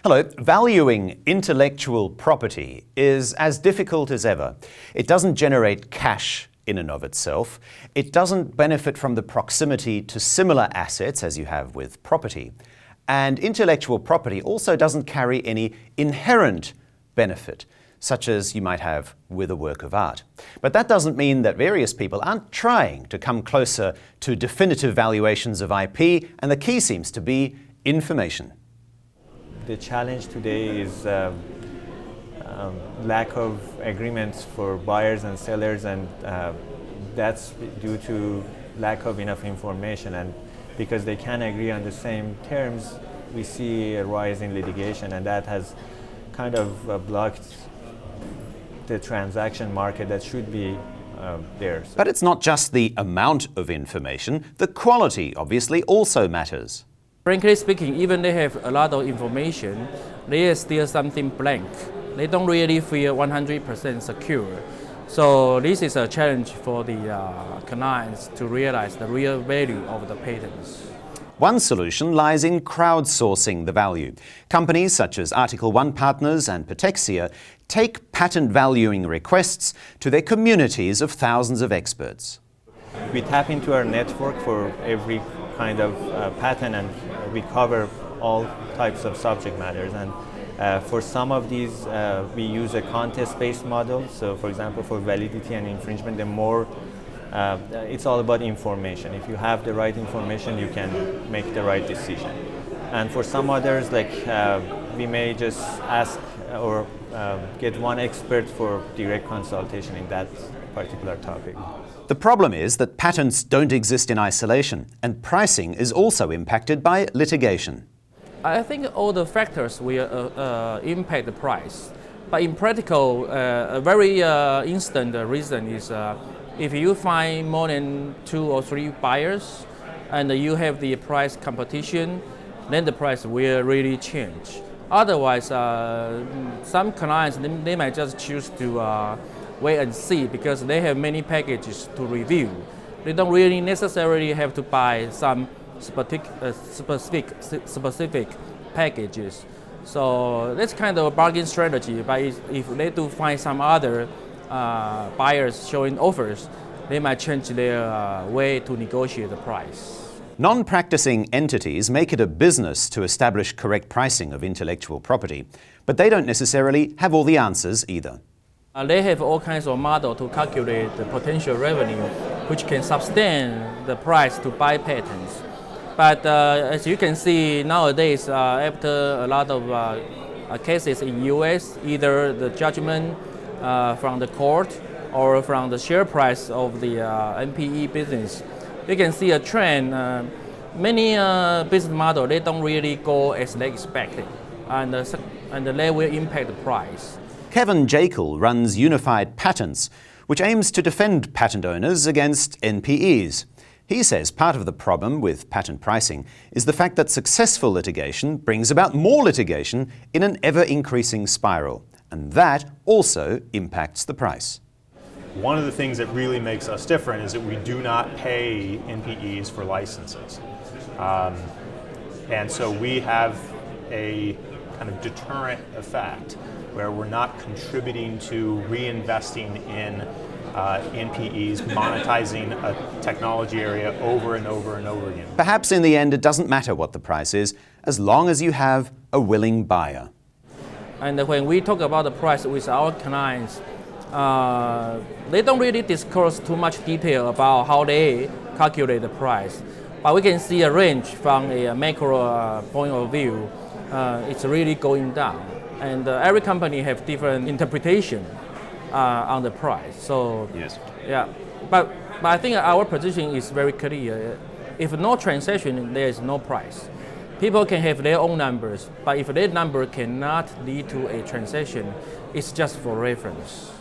Hello. Valuing intellectual property is as difficult as ever. It doesn't generate cash in and of itself. It doesn't benefit from the proximity to similar assets as you have with property. And intellectual property also doesn't carry any inherent benefit, such as you might have with a work of art. But that doesn't mean that various people aren't trying to come closer to definitive valuations of IP, and the key seems to be information. The challenge today is lack of agreements for buyers and sellers, and that's due to lack of enough information. And because they can't agree on the same terms, we see a rise in litigation, and that has kind of blocked the transaction market that should be there. But it's not just the amount of information. The quality obviously also matters. Frankly speaking, even they have a lot of information, there is still something blank. They don't really feel 100% secure. So this is a challenge for the clients to realize the real value of the patents. One solution lies in crowdsourcing the value. Companies such as Article 1 Partners and Petexia take patent valuing requests to their communities of thousands of experts. We tap into our network for every kind of patent, and we cover all types of subject matters. And for some of these, we use a contest-based model. So, for example, for validity and infringement, it's all about information. If you have the right information, you can make the right decision. And for some others, like we may just ask or get one expert for direct consultation in that particular topic. The problem is that patents don't exist in isolation, and pricing is also impacted by litigation. I think all the factors will impact the price. But in practical, a very instant reason is if you find more than 2 or 3 buyers and you have the price competition, then the price will really change. Otherwise, some clients, they might just choose to wait and see because they have many packages to review. They don't really necessarily have to buy some specific packages. So that's kind of a bargain strategy. But if they do find some other buyers showing offers, they might change their way to negotiate the price. Non-practicing entities make it a business to establish correct pricing of intellectual property, but they don't necessarily have all the answers either. They have all kinds of models to calculate the potential revenue, which can sustain the price to buy patents. But as you can see nowadays, after a lot of cases in US, either the judgment from the court or from the share price of the NPE business, you can see a trend. Many business models, they don't really go as they expected, and they will impact the price. Kevin Jekyll runs Unified Patents, which aims to defend patent owners against NPEs. He says part of the problem with patent pricing is the fact that successful litigation brings about more litigation in an ever-increasing spiral, and that also impacts the price. One of the things that really makes us different is that we do not pay NPEs for licenses. And so we have a kind of deterrent effect where we're not contributing to reinvesting in NPEs, monetizing a technology area over and over and over again. Perhaps in the end it doesn't matter what the price is, as long as you have a willing buyer. And when we talk about the price with our clients, they don't really disclose too much detail about how they calculate the price. But we can see a range from a macro point of view. It's really going down. And every company have different interpretation on the price. So yes, yeah. But I think our position is very clear. If no transaction, there is no price. People can have their own numbers, but if their number cannot lead to a transaction, it's just for reference.